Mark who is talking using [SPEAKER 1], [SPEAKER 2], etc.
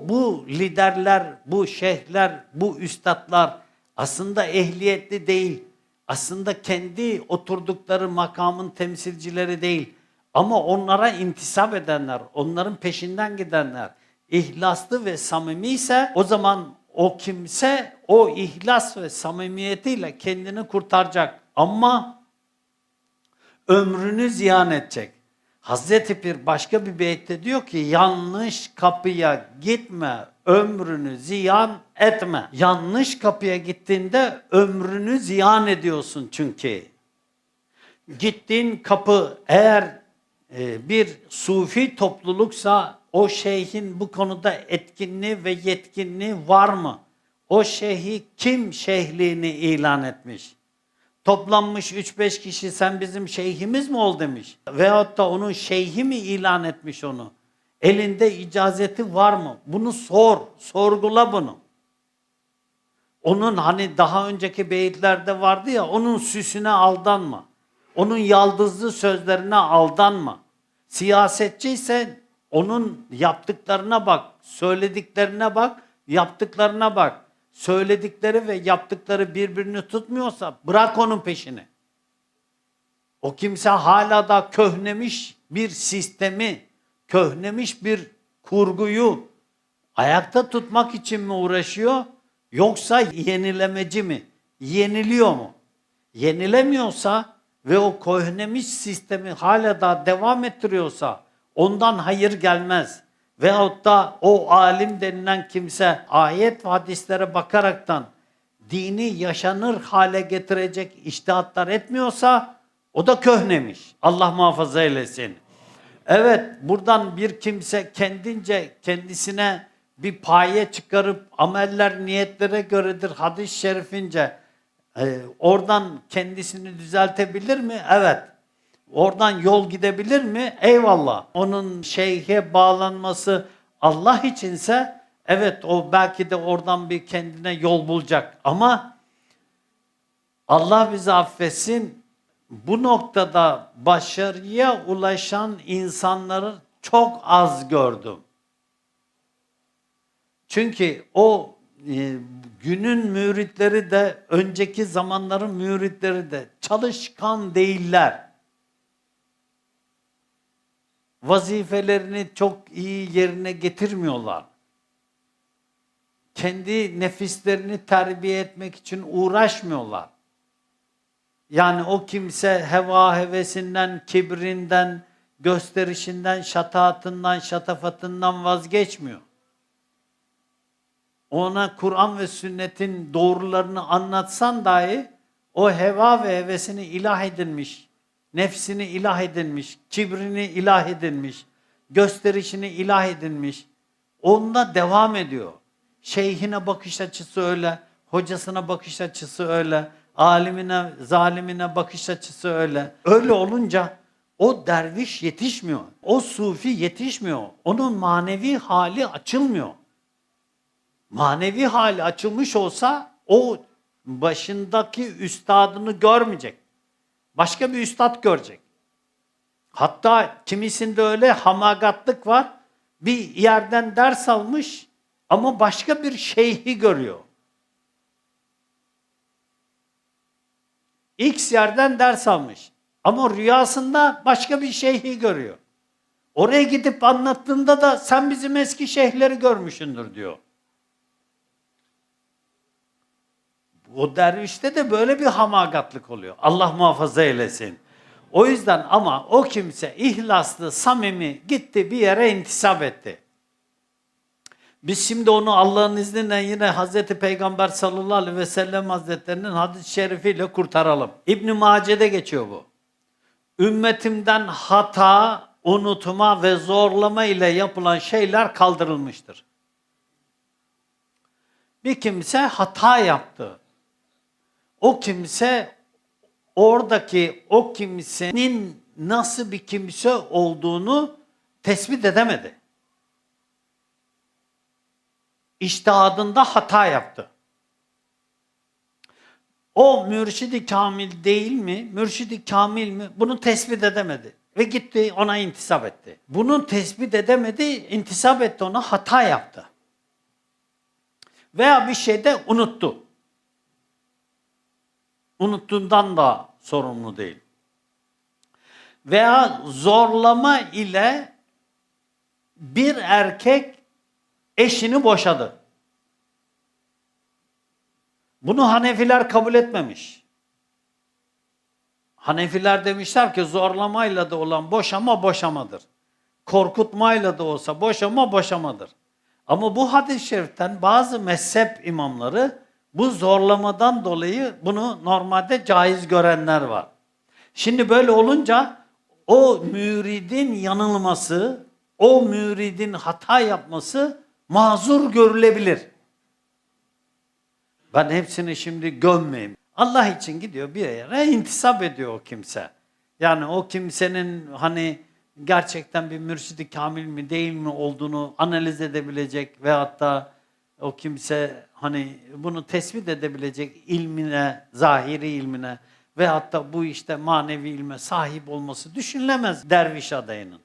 [SPEAKER 1] Bu liderler, bu şeyhler, bu üstadlar aslında ehliyetli değil. Aslında kendi oturdukları makamın temsilcileri değil. Ama onlara intisap edenler, onların peşinden gidenler ihlaslı ve samimi ise o zaman o kimse o ihlas ve samimiyetiyle kendini kurtaracak. Ama ömrünü ziyan edecek. Hazreti Pir başka bir beytte diyor ki yanlış kapıya gitme, ömrünü ziyan etme. Yanlış kapıya gittiğinde ömrünü ziyan ediyorsun çünkü. Gittiğin kapı eğer bir sufi topluluksa o şeyhin bu konuda etkinliği ve yetkinliği var mı? O şeyhi kim şeyhliğini ilan etmiş? Toplanmış 3-5 kişi sen bizim şeyhimiz mi ol demiş. Veyahut da onun şeyhi mi ilan etmiş onu? Elinde icazeti var mı? Bunu sor, sorgula bunu. Onun hani daha önceki beyitlerde vardı ya, onun süsüne aldanma. Onun yaldızlı sözlerine aldanma. Siyasetçi ise onun yaptıklarına bak, söylediklerine bak, yaptıklarına bak. Söyledikleri ve yaptıkları birbirini tutmuyorsa bırak onun peşini. O kimse hala da köhnemiş bir sistemi, köhnemiş bir kurguyu ayakta tutmak için mi uğraşıyor? Yoksa yenilemeci mi? Yeniliyor mu? Yenilemiyorsa ve o köhnemiş sistemi hala da devam ettiriyorsa ondan hayır gelmez. Veyahut da o alim denilen kimse ayet ve hadislere bakaraktan dini yaşanır hale getirecek içtihatlar etmiyorsa o da köhnemiş. Allah muhafaza eylesin. Evet, buradan bir kimse kendince kendisine bir paye çıkarıp ameller niyetlere göredir hadis-i şerifince oradan kendisini düzeltebilir mi? Evet. Oradan yol gidebilir mi? Eyvallah. Onun şeyhe bağlanması Allah içinse evet o belki de oradan bir kendine yol bulacak. Ama Allah bizi affetsin, bu noktada başarıya ulaşan insanları çok az gördüm. Çünkü o günün müritleri de önceki zamanların müritleri de çalışkan değiller. Vazifelerini çok iyi yerine getirmiyorlar. Kendi nefislerini terbiye etmek için uğraşmıyorlar. Yani o kimse heva hevesinden, kibrinden, gösterişinden, şataatından, şatafatından vazgeçmiyor. Ona Kur'an ve sünnetin doğrularını anlatsan dahi o heva ve hevesini ilah edinmiş, nefsini ilah edinmiş, kibrini ilah edinmiş, gösterişini ilah edinmiş. Onda devam ediyor. Şeyhine bakış açısı öyle, hocasına bakış açısı öyle, alimine, zalimine bakış açısı öyle. Öyle olunca o derviş yetişmiyor, o sufi yetişmiyor, onun manevi hali açılmıyor. Manevi hali açılmış olsa o başındaki üstadını görmeyecek. Başka bir üstad görecek. Hatta kimisinde öyle hamagatlık var. Bir yerden ders almış ama başka bir şeyhi görüyor. X yerden ders almış ama rüyasında başka bir şeyhi görüyor. Oraya gidip anlattığında da sen bizim eski şeyhleri görmüşsündür diyor. O dervişte de böyle bir hamagatlık oluyor. Allah muhafaza eylesin. O yüzden ama o kimse ihlaslı, samimi gitti bir yere intisap etti. Biz şimdi onu Allah'ın izniyle yine Hazreti Peygamber sallallahu aleyhi ve sellem Hazretlerinin hadis-i şerifiyle kurtaralım. İbn-i Mace'de geçiyor bu. Ümmetimden hata, unutma ve zorlama ile yapılan şeyler kaldırılmıştır. Bir kimse hata yaptı. O kimse oradaki o kimsenin nasıl bir kimse olduğunu tespit edemedi. İçtihadında hata yaptı. O mürşidi kamil değil mi? Mürşidi kamil mi? Bunu tespit edemedi. Ve gitti ona intisap etti. Bunu tespit edemedi, intisap etti ona, hata yaptı. veya bir şeyde unuttu. Unuttuğundan da sorumlu değil. Veya zorlama ile bir erkek eşini boşadı. Bunu Hanefiler kabul etmemiş. Hanefiler demişler ki zorlamayla da olan boşama boşamadır. Korkutmayla da olsa boşama boşamadır. Ama bu hadis-i şeriften bazı mezhep imamları bu zorlamadan dolayı bunu normalde caiz görenler var. Şimdi böyle olunca o müridin yanılması, o müridin hata yapması mazur görülebilir. Ben hepsini şimdi gömmeyeyim. Allah için gidiyor bir yere intisap ediyor o kimse. Yani o kimsenin hani gerçekten bir mürşidi kamil mi değil mi olduğunu analiz edebilecek ve hatta o kimse hani bunu tespit edebilecek ilmine, zahiri ilmine ve hatta bu işte manevi ilme sahip olması düşünülemez derviş adayının.